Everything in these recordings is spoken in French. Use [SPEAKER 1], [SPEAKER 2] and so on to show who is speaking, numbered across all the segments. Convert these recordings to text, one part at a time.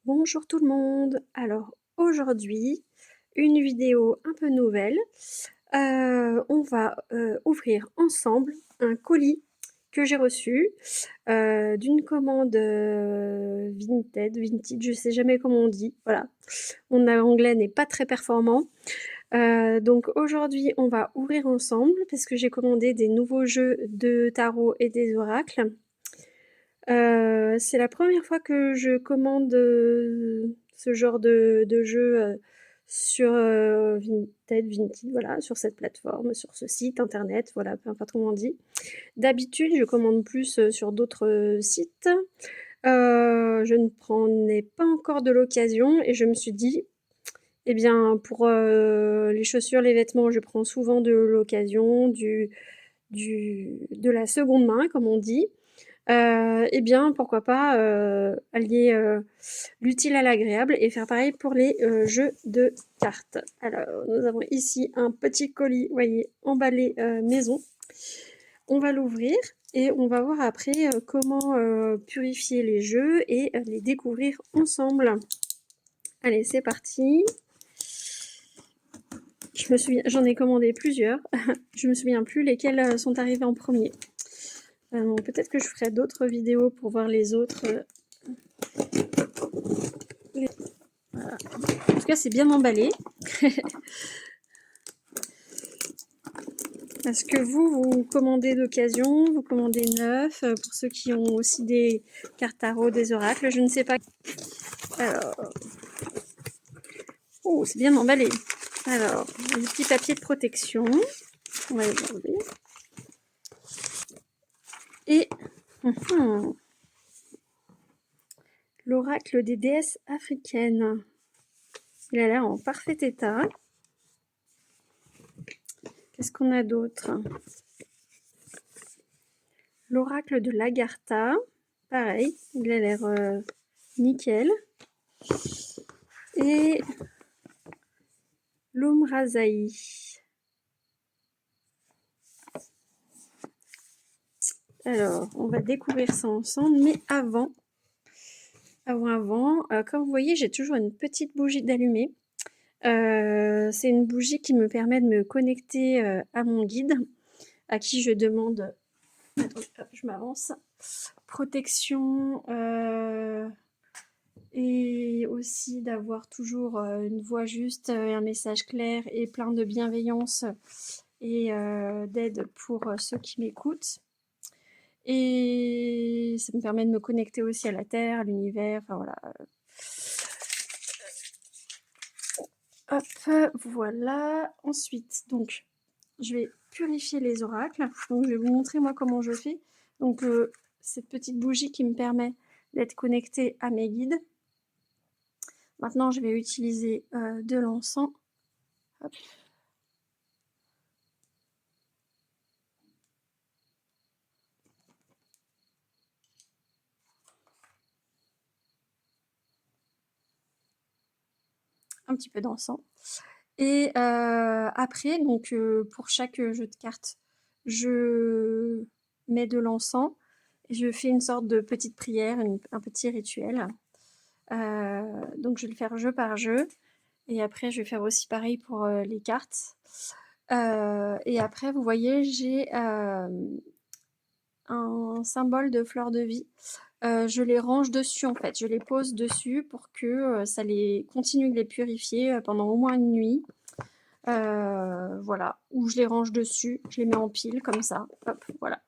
[SPEAKER 1] Bonjour tout le monde. Alors aujourd'hui, une vidéo un peu nouvelle. On va ouvrir ensemble un colis que j'ai reçu d'une commande Vinted, je sais jamais comment on dit. Voilà, mon anglais n'est pas très performant. Donc aujourd'hui, on va ouvrir ensemble parce que j'ai commandé des nouveaux jeux de tarot et des oracles. C'est la première fois que je commande ce genre de jeu sur Vinted, voilà, sur cette plateforme, sur ce site internet, voilà, peu importe comment on dit. D'habitude, je commande plus sur d'autres sites. Je ne prenais pas encore de l'occasion et je me suis dit, eh bien, pour les chaussures, les vêtements, je prends souvent de l'occasion, de la seconde main, comme on dit. Eh bien, pourquoi pas allier l'utile à l'agréable et faire pareil pour les jeux de cartes. Alors, nous avons ici un petit colis, vous voyez, emballé maison. On va l'ouvrir et on va voir après comment purifier les jeux et les découvrir ensemble. Allez, c'est parti. Je me souviens, j'en ai commandé plusieurs. Je me souviens plus lesquels sont arrivés en premier. Peut-être que je ferai d'autres vidéos pour voir les autres. Voilà. En tout cas, c'est bien emballé. Est-ce que vous commandez d'occasion, vous commandez neuf, pour ceux qui ont aussi des cartes tarot, des oracles, je ne sais pas. Alors, oh, c'est bien emballé. Alors, des petits papiers de protection, on va les enlever. Et l'oracle des déesses africaines. Il a l'air en parfait état. Qu'est-ce qu'on a d'autre? L'oracle de l'Agartha. Pareil, il a l'air nickel. Et l'Omrazaï. Alors, on va découvrir ça ensemble, mais avant, comme vous voyez, j'ai toujours une petite bougie d'allumée. C'est une bougie qui me permet de me connecter à mon guide, à qui je demande, attends, hop, je m'avance, protection et aussi d'avoir toujours une voix juste, un message clair et plein de bienveillance et d'aide pour ceux qui m'écoutent. Et ça me permet de me connecter aussi à la Terre, à l'univers, enfin voilà. Hop, voilà. Ensuite, donc, je vais purifier les oracles. Donc, je vais vous montrer moi comment je fais. Donc, cette petite bougie qui me permet d'être connectée à mes guides. Maintenant, je vais utiliser de l'encens. Hop. Un petit peu d'encens. Et après, donc pour chaque jeu de cartes, je mets de l'encens et je fais une sorte de petite prière, un petit rituel. Donc je vais le faire jeu par jeu. Et après, je vais faire aussi pareil pour les cartes. Et après, vous voyez, j'ai un symbole de fleur de vie. Je les range dessus en fait, je les pose dessus pour que ça les continue de les purifier pendant au moins une nuit. Voilà, ou je les range dessus, je les mets en pile comme ça. Hop, voilà.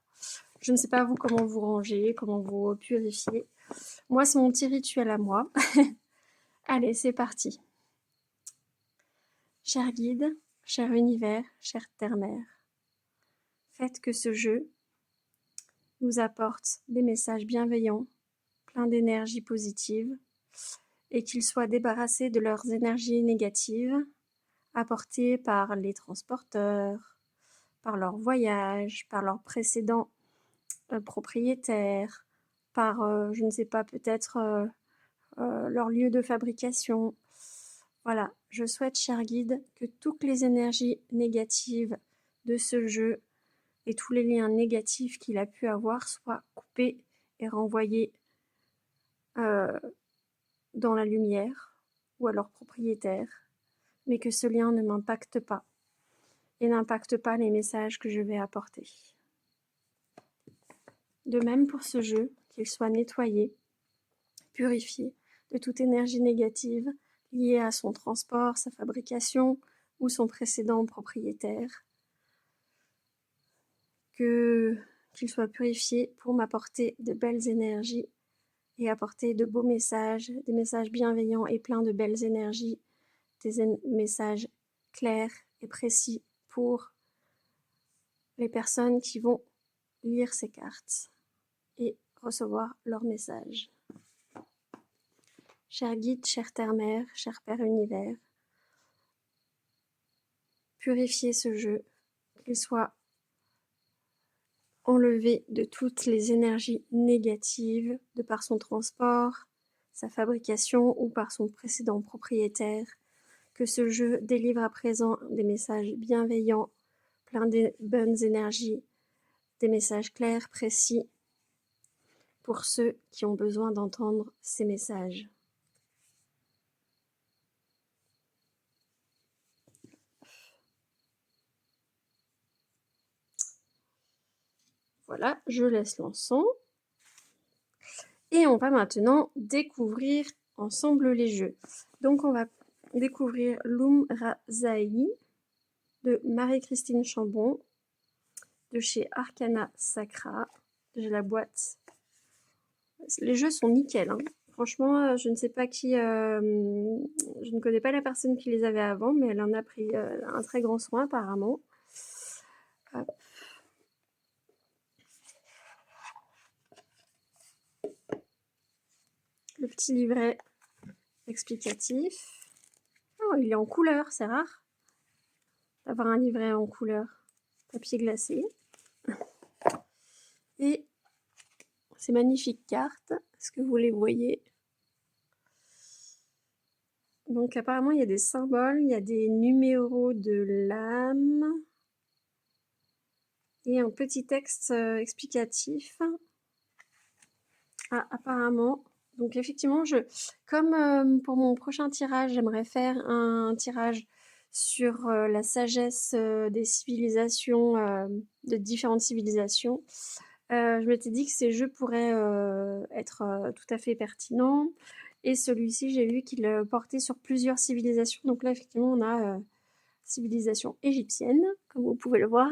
[SPEAKER 1] Je ne sais pas vous comment vous rangez, comment vous purifiez. Moi, c'est mon petit rituel à moi. Allez, c'est parti. Cher guide, cher univers, chère terre-mère, faites que ce jeu nous apporte des messages bienveillants, pleins d'énergie positive, et qu'ils soient débarrassés de leurs énergies négatives, apportées par les transporteurs, par leur voyage, par leurs précédents propriétaires, par, je ne sais pas, peut-être leur lieu de fabrication. Voilà, je souhaite, cher guide, que toutes les énergies négatives de ce jeu et tous les liens négatifs qu'il a pu avoir soient coupés et renvoyés dans la lumière ou à leur propriétaire, mais que ce lien ne m'impacte pas et n'impacte pas les messages que je vais apporter. De même pour ce jeu, qu'il soit nettoyé, purifié de toute énergie négative liée à son transport, sa fabrication ou son précédent propriétaire, qu'il soit purifié pour m'apporter de belles énergies et apporter de beaux messages, des messages bienveillants et pleins de belles énergies, des messages clairs et précis pour les personnes qui vont lire ces cartes et recevoir leur message. Cher guide, chère terre-mère, cher Père Univers, purifiez ce jeu, qu'il soit enlevé de toutes les énergies négatives de par son transport, sa fabrication ou par son précédent propriétaire, que ce jeu délivre à présent des messages bienveillants, pleins de bonnes énergies, des messages clairs, précis, pour ceux qui ont besoin d'entendre ces messages. Voilà, je laisse l'encens. Et on va maintenant découvrir ensemble les jeux. Donc on va découvrir Loum Razaï de Marie-Christine Chambon, de chez Arcana Sacra. J'ai la boîte. Les jeux sont nickel, hein. Franchement, je ne sais pas qui... je ne connais pas la personne qui les avait avant, mais elle en a pris un très grand soin apparemment. Hop. Le petit livret explicatif. Oh, il est en couleur, c'est rare d'avoir un livret en couleur. Papier glacé. Et ces magnifiques cartes, est-ce que vous les voyez? Donc apparemment il y a des symboles, il y a des numéros de l'âme et un petit texte explicatif. Ah, apparemment. Donc effectivement, comme pour mon prochain tirage, j'aimerais faire un tirage sur la sagesse des civilisations, de différentes civilisations. Je m'étais dit que ces jeux pourraient être tout à fait pertinents. Et celui-ci, j'ai vu qu'il portait sur plusieurs civilisations. Donc là, effectivement, on a civilisation égyptienne, comme vous pouvez le voir.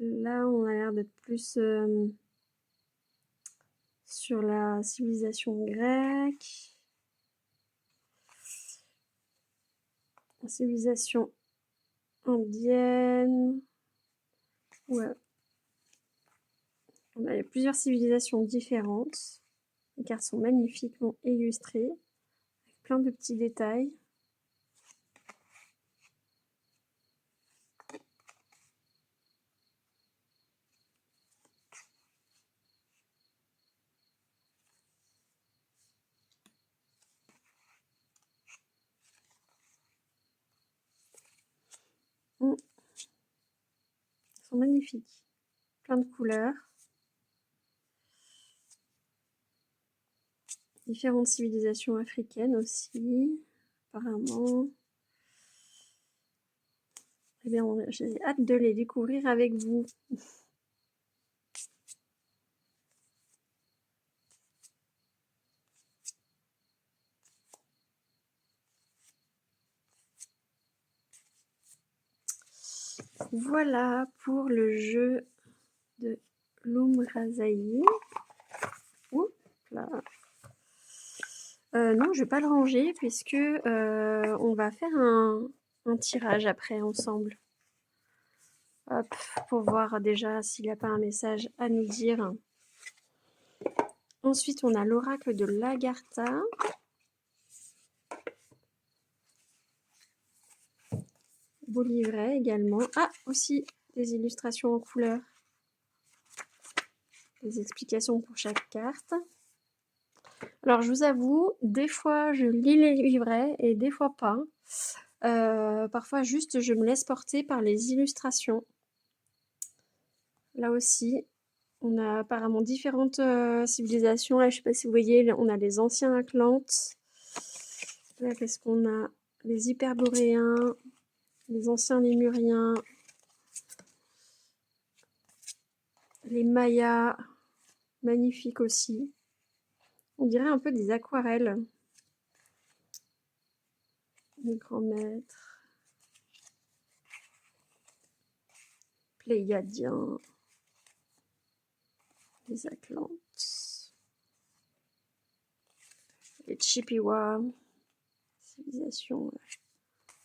[SPEAKER 1] Là, on a l'air d'être plus sur la civilisation grecque. La civilisation indienne. Ouais. Il y a plusieurs civilisations différentes. Les cartes sont magnifiquement illustrées, avec plein de petits détails. Ils sont magnifiques, plein de couleurs. Différentes civilisations africaines aussi, apparemment. Eh bien, j'ai hâte de les découvrir avec vous. Voilà pour le jeu de Loum Razaï. Oups, là. Non, je vais pas le ranger puisque on va faire un tirage après ensemble. Hop, pour voir déjà s'il n'y a pas un message à nous dire. Ensuite, on a l'oracle de Lagartha. Beau livret également. Ah, aussi des illustrations en couleur. Des explications pour chaque carte. Alors, je vous avoue, des fois, je lis les livrets et des fois pas. Parfois, juste, je me laisse porter par les illustrations. Là aussi, On a apparemment différentes civilisations. Là, je sais pas si vous voyez, là, on a les anciens Atlantes. Là, qu'est-ce qu'on a? Les Hyperboréens, les anciens Lémuriens, les Mayas, magnifiques aussi. On dirait un peu des aquarelles. Les grands maîtres, Pléiadiens, les Atlantes, les Chippewas, civilisation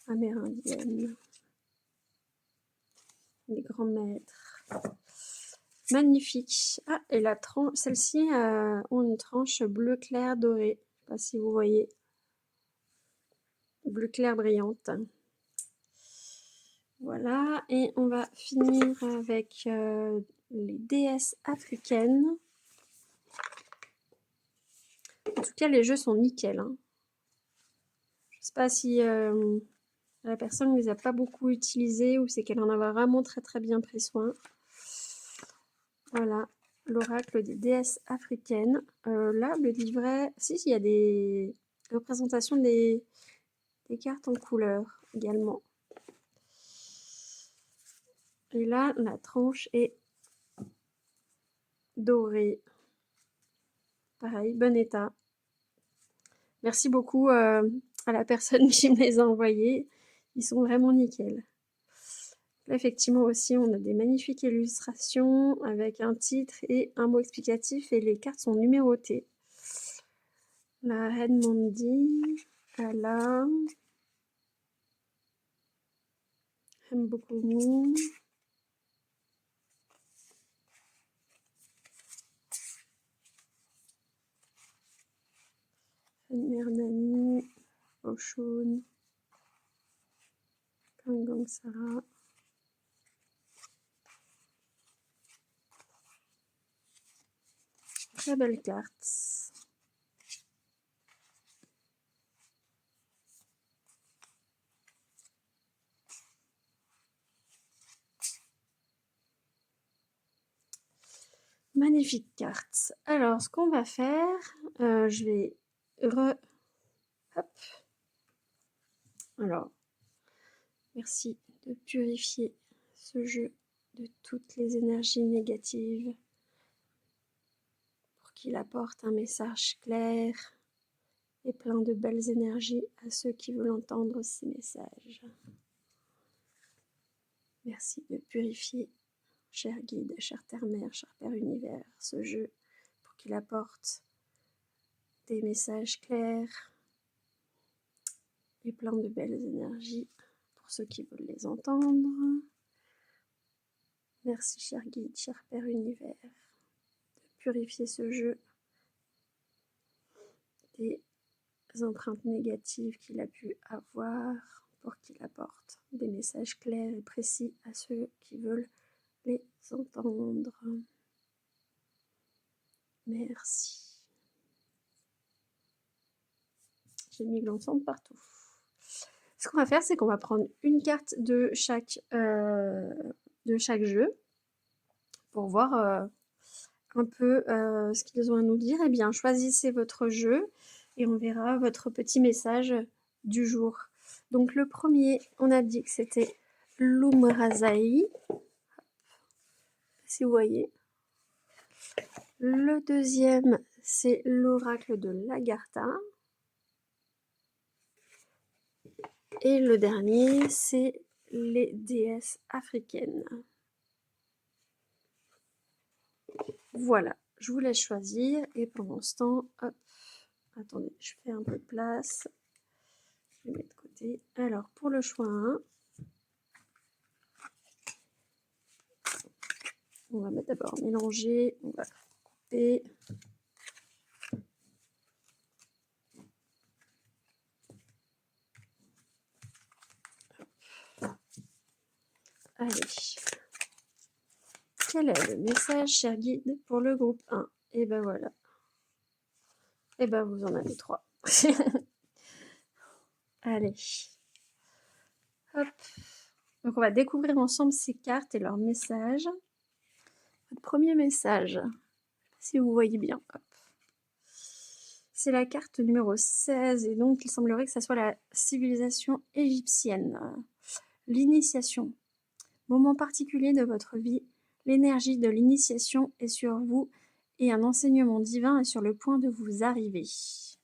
[SPEAKER 1] amérindienne, les grands maîtres. Magnifique. Ah, et la tranche, celle-ci ont une tranche bleu clair doré. Je sais pas si vous voyez. Bleu clair brillante. Voilà, et on va finir avec les déesses africaines. En tout cas, les jeux sont nickel. Hein. Je sais pas si la personne ne les a pas beaucoup utilisés ou c'est qu'elle en a vraiment très très bien pris soin. Voilà, l'oracle des déesses africaines. Là, le livret, si, il y a des représentations des cartes en couleur également. Et là, la tranche est dorée. Pareil, bon état. Merci beaucoup à la personne qui me les a envoyés. Ils sont vraiment nickel. Là, effectivement aussi, on a des magnifiques illustrations avec un titre et un mot explicatif et les cartes sont numérotées. La reine Mandy, Allah, Mbokomu, Mernani, Oshun, Kangansara. Très belle carte. Magnifique carte. Alors, ce qu'on va faire, je vais hop. Alors, merci de purifier ce jeu de toutes les énergies négatives pour qu'il apporte un message clair et plein de belles énergies à ceux qui veulent entendre ces messages. Merci de purifier, cher guide, cher terre-mère, cher père univers, ce jeu pour qu'il apporte des messages clairs et plein de belles énergies pour ceux qui veulent les entendre. Merci, cher guide, cher père univers, de purifier ce jeu des empreintes négatives qu'il a pu avoir pour qu'il apporte des messages clairs et précis à ceux qui veulent les entendre. Merci. J'ai mis de l'ensemble partout. Ce qu'on va faire, c'est qu'on va prendre une carte de chaque jeu pour voir un peu ce qu'ils ont à nous dire. Eh bien, choisissez votre jeu et on verra votre petit message du jour. Donc le premier, on a dit que c'était l'Umrazaï, si vous voyez. Le deuxième, c'est l'oracle de l'Agartha. Et le dernier, c'est les déesses africaines. Voilà, je vous laisse choisir et pendant ce temps, hop, attendez, je fais un peu de place. Je vais mettre de côté. Alors, pour le choix 1, on va mettre d'abord mélanger, on va couper. Allez. Quel est le message, cher guide, pour le groupe 1? Et ben voilà. Et ben vous en avez 3. Allez. Hop. Donc on va découvrir ensemble ces cartes et leurs messages. Votre premier message. Si vous voyez bien. Hop. C'est la carte numéro 16 et donc il semblerait que ça soit la civilisation égyptienne. L'initiation. Moment particulier de votre vie, l'énergie de l'initiation est sur vous et un enseignement divin est sur le point de vous arriver.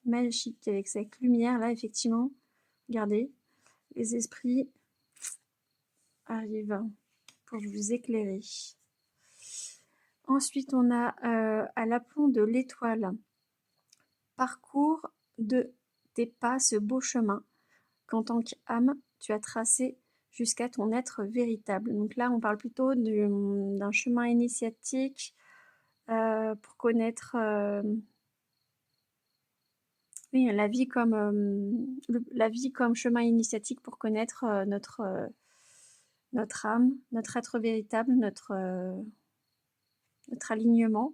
[SPEAKER 1] Magique avec cette lumière là, effectivement. Regardez, les esprits arrivent pour vous éclairer. Ensuite, on a à l'aplomb de l'étoile. Parcours de tes pas ce beau chemin qu'en tant qu'âme, tu as tracé jusqu'à ton être véritable. Donc là, on parle plutôt d'un chemin initiatique pour connaître oui, la vie comme chemin initiatique pour connaître notre âme, notre être véritable, notre alignement,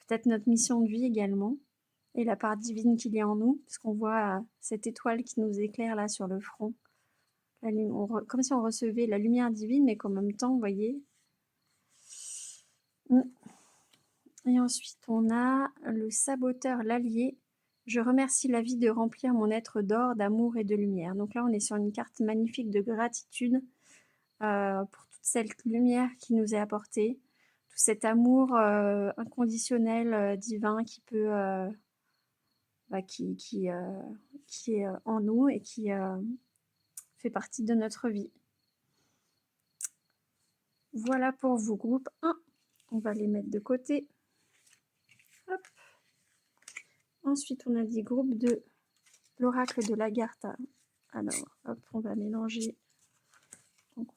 [SPEAKER 1] peut-être notre mission de vie également, et la part divine qu'il y a en nous, parce qu'on voit cette étoile qui nous éclaire là sur le front, comme si on recevait la lumière divine, mais qu'en même temps, vous voyez. Et ensuite, on a le saboteur, l'allié. Je remercie la vie de remplir mon être d'or, d'amour et de lumière. Donc là, on est sur une carte magnifique de gratitude pour toute cette lumière qui nous est apportée, tout cet amour inconditionnel, divin qui peut, qui est en nous et qui fait partie de notre vie. Voilà pour vos groupes 1. On va les mettre de côté. Hop. Ensuite, on a dit groupe 2, l'oracle de l'Agartha. Alors, hop, on va mélanger. Donc,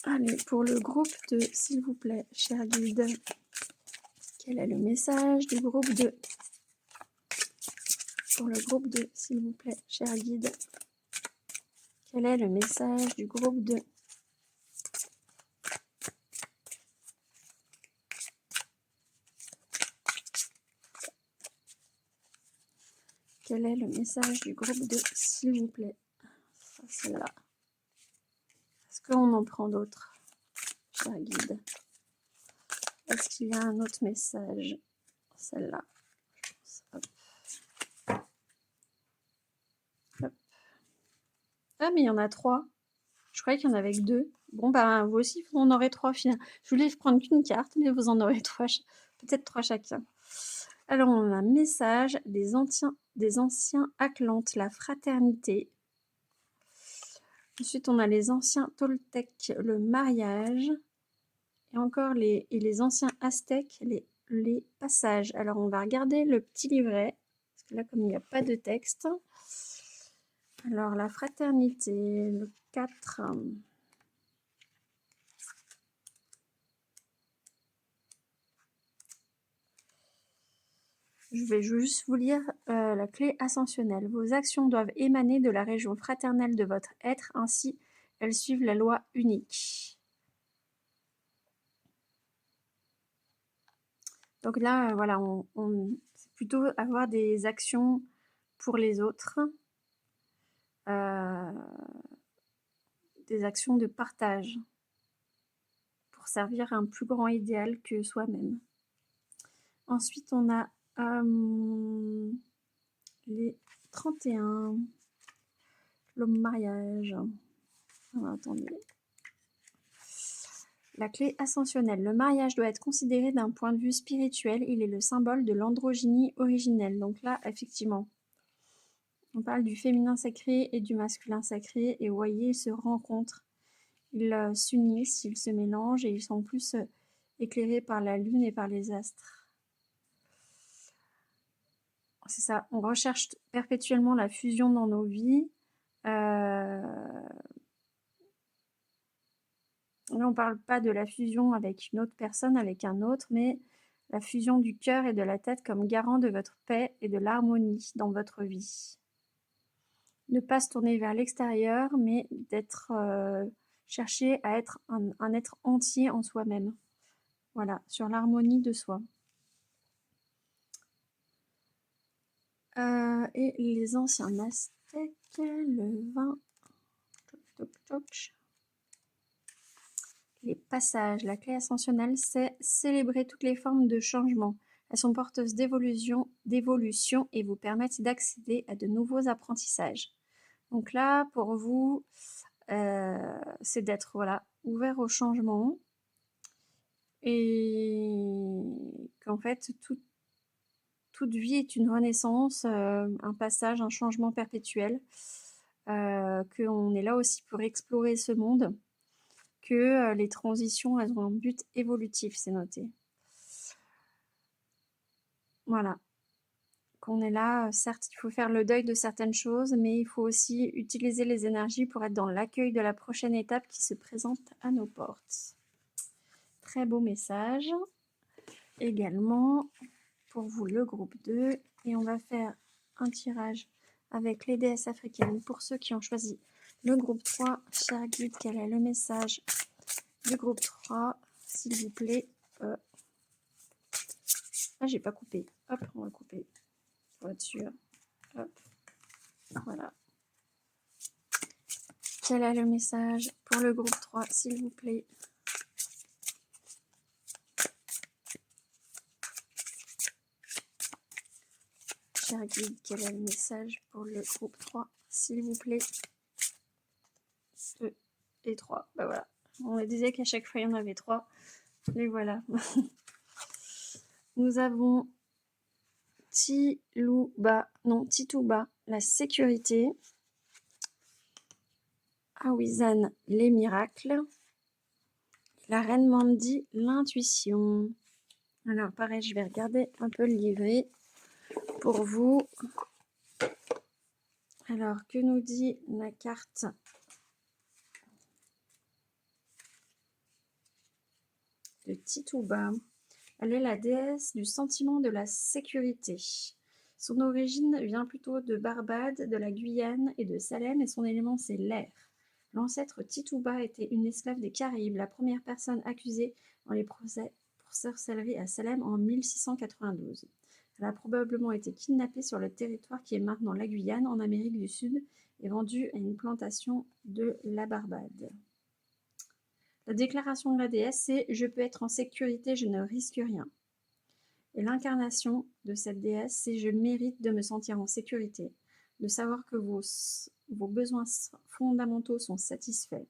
[SPEAKER 1] allez, pour le groupe 2, s'il vous plaît, cher guide, quel est le message du groupe 2? Pour le groupe 2, s'il vous plaît, cher guide, quel est le message du groupe 2? Quel est le message du groupe 2, s'il vous plaît? Ça, c'est là. Est-ce qu'on en prend d'autres, cher guide? Est-ce qu'il y a un autre message? Celle-là. Hop. Hop. Ah, mais il y en a 3. Je croyais qu'il y en avait que 2. Bon, bah, vous aussi, vous en aurez 3 finalement. Je voulais prendre qu'une carte, mais vous en aurez 3, peut-être 3 chacun. Alors, on a un message des anciens Atlantes, la fraternité. Ensuite, on a les anciens Toltecs, le mariage. Et encore les anciens Aztèques, les passages. Alors, on va regarder le petit livret. Parce que là, comme il n'y a pas de texte. Alors, la fraternité, le 4. Je vais juste vous lire la clé ascensionnelle. Vos actions doivent émaner de la région fraternelle de votre être, ainsi elles suivent la loi unique. Donc là, voilà, c'est plutôt avoir des actions pour les autres, des actions de partage, pour servir un plus grand idéal que soi-même. Ensuite, on a les 31, l'homme mariage. Alors, attendez. La clé ascensionnelle. Le mariage doit être considéré d'un point de vue spirituel. Il est le symbole de l'androgynie originelle. Donc là, effectivement, on parle du féminin sacré et du masculin sacré. Et vous voyez, ils se rencontrent. Ils s'unissent, ils se mélangent et ils sont plus éclairés par la lune et par les astres. C'est ça, on recherche perpétuellement la fusion dans nos vies. Là, on ne parle pas de la fusion avec une autre personne, avec un autre, mais la fusion du cœur et de la tête comme garant de votre paix et de l'harmonie dans votre vie. Ne pas se tourner vers l'extérieur, mais d'être chercher à être un être entier en soi-même. Voilà, sur l'harmonie de soi. Et les anciens Aztèques, le 20. Toc, toc, toc. Les passages. La clé ascensionnelle, c'est célébrer toutes les formes de changement. Elles sont porteuses d'évolution et vous permettent d'accéder à de nouveaux apprentissages. Donc là, pour vous, c'est d'être voilà, ouvert au changement et qu'en fait, toute vie est une renaissance, un passage, un changement perpétuel, qu'on est là aussi pour explorer ce monde, que les transitions, elles ont un but évolutif, c'est noté. Voilà. Qu'on est là, certes, il faut faire le deuil de certaines choses, mais il faut aussi utiliser les énergies pour être dans l'accueil de la prochaine étape qui se présente à nos portes. Très beau message. Également, pour vous, le groupe 2. Et on va faire un tirage avec les déesses africaines pour ceux qui ont choisi le groupe 3. Cher guide, quel est le message du groupe 3, s'il vous plaît? Ah, j'ai pas coupé. Hop, on va couper. Pour être sûr. Hop. Voilà. Quel est le message pour le groupe 3, s'il vous plaît? Cher guide, quel est le message pour le groupe 3, s'il vous plaît? 2 et 3. Bah voilà. On disait qu'à chaque fois, il y en avait 3. Et voilà. Nous avons Tituba, la sécurité. Awizan, les miracles. La reine Mandy, l'intuition. Alors, pareil, je vais regarder un peu le livret pour vous. Alors, que nous dit la carte de Tituba? Elle est la déesse du sentiment de la sécurité. Son origine vient plutôt de Barbade, de la Guyane et de Salem, et son élément c'est l'air. L'ancêtre Tituba était une esclave des Caraïbes, la première personne accusée dans les procès pour sorcellerie à Salem en 1692. Elle a probablement été kidnappée sur le territoire qui est maintenant la Guyane, en Amérique du Sud, et vendue à une plantation de la Barbade. La déclaration de la déesse, c'est « Je peux être en sécurité, je ne risque rien ». Et l'incarnation de cette déesse, c'est « Je mérite de me sentir en sécurité, de savoir que vos besoins fondamentaux sont satisfaits,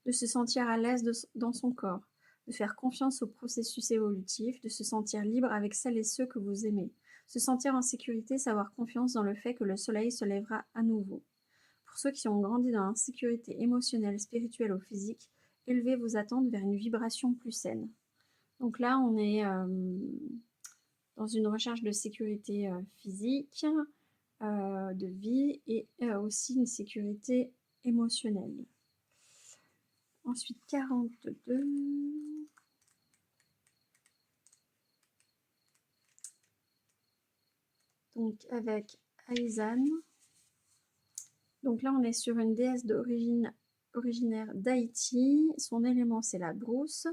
[SPEAKER 1] de se sentir à l'aise dans son corps, de faire confiance au processus évolutif, de se sentir libre avec celles et ceux que vous aimez, se sentir en sécurité, savoir confiance dans le fait que le soleil se lèvera à nouveau. Pour ceux qui ont grandi dans l'insécurité émotionnelle, spirituelle ou physique, élevez vos attentes vers une vibration plus saine. » Donc là, on est dans une recherche de sécurité physique, de vie et aussi une sécurité émotionnelle. Ensuite, 42. Donc avec Aizan. Donc là, on est sur une déesse originaire d'Haïti. Son élément, c'est la brousse.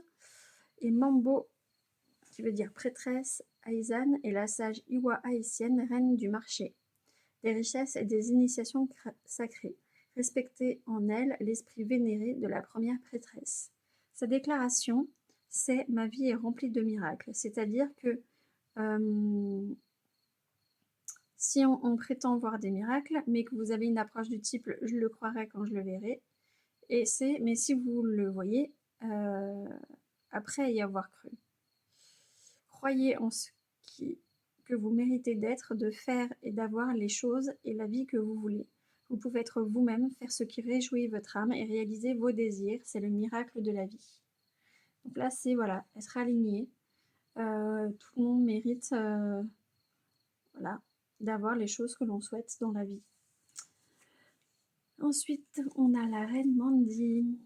[SPEAKER 1] Et Mambo, qui veut dire prêtresse, Aizan est la sage Iwa haïtienne, reine du marché, des richesses et des initiations sacrées. Respectez en elle l'esprit vénéré de la première prêtresse. Sa déclaration, c'est « Ma vie est remplie de miracles », c'est-à-dire que si on prétend voir des miracles, mais que vous avez une approche du type « je le croirai quand je le verrai », et c'est « mais si vous le voyez, après y avoir cru ». Croyez en ce que vous méritez d'être, de faire et d'avoir les choses et la vie que vous voulez. Vous pouvez être vous-même, faire ce qui réjouit votre âme et réaliser vos désirs. C'est le miracle de la vie. Donc là, c'est voilà, être aligné. Tout le monde mérite voilà, d'avoir les choses que l'on souhaite dans la vie. Ensuite, on a la reine Mandy,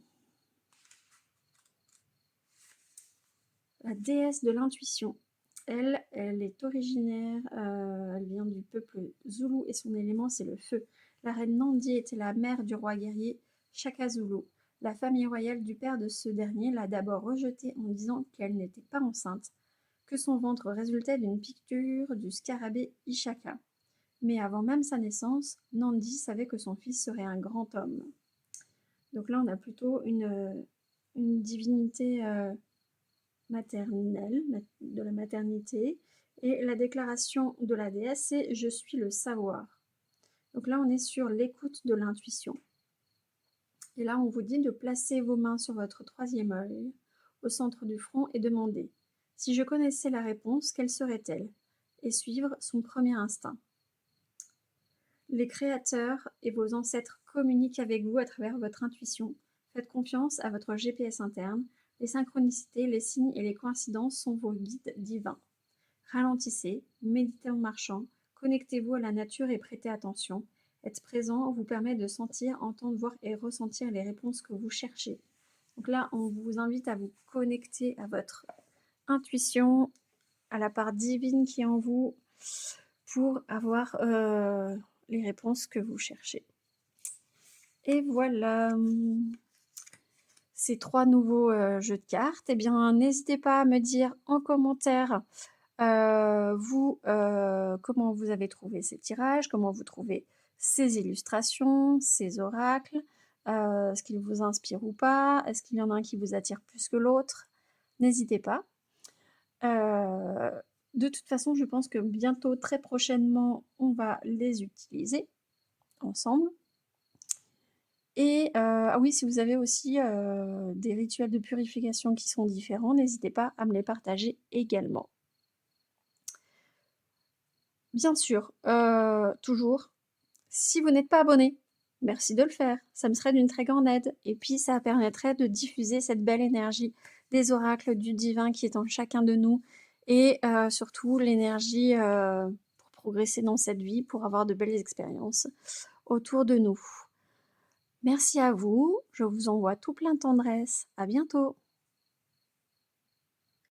[SPEAKER 1] la déesse de l'intuition. Elle est originaire, elle vient du peuple Zoulou et son élément c'est le feu. La reine Nandi était la mère du roi guerrier Shaka Zulu. La famille royale du père de ce dernier l'a d'abord rejetée en disant qu'elle n'était pas enceinte, que son ventre résultait d'une piqûre du scarabée Ishaka. Mais avant même sa naissance, Nandi savait que son fils serait un grand homme. Donc là on a plutôt une une divinité maternelle, de la maternité. Et la déclaration de la déesse, c'est « Je suis le savoir ». Donc là, on est sur l'écoute de l'intuition. Et là, on vous dit de placer vos mains sur votre troisième œil, au centre du front, et demander « Si je connaissais la réponse, quelle serait-elle » et suivre son premier instinct. Les créateurs et vos ancêtres communiquent avec vous à travers votre intuition. Faites confiance à votre GPS interne. Les synchronicités, les signes et les coïncidences sont vos guides divins. Ralentissez, méditez en marchant, connectez-vous à la nature et prêtez attention. Être présent vous permet de sentir, entendre, voir et ressentir les réponses que vous cherchez. Donc là, on vous invite à vous connecter à votre intuition, à la part divine qui est en vous, pour avoir les réponses que vous cherchez. Et voilà, ces 3 nouveaux jeux de cartes. Eh bien, n'hésitez pas à me dire en commentaire comment vous avez trouvé ces tirages, comment vous trouvez ces illustrations, ces oracles, est-ce qu'ils vous inspirent ou pas, est-ce qu'il y en a un qui vous attire plus que l'autre. N'hésitez pas. De toute façon, je pense que bientôt, très prochainement, on va les utiliser ensemble. Et ah oui, si vous avez aussi des rituels de purification qui sont différents, n'hésitez pas à me les partager également. Bien sûr, toujours, si vous n'êtes pas abonné, merci de le faire, ça me serait d'une très grande aide. Et puis ça permettrait de diffuser cette belle énergie des oracles du divin qui est en chacun de nous et surtout l'énergie pour progresser dans cette vie, pour avoir de belles expériences autour de nous. Merci à vous, je vous envoie tout plein de tendresse, à bientôt.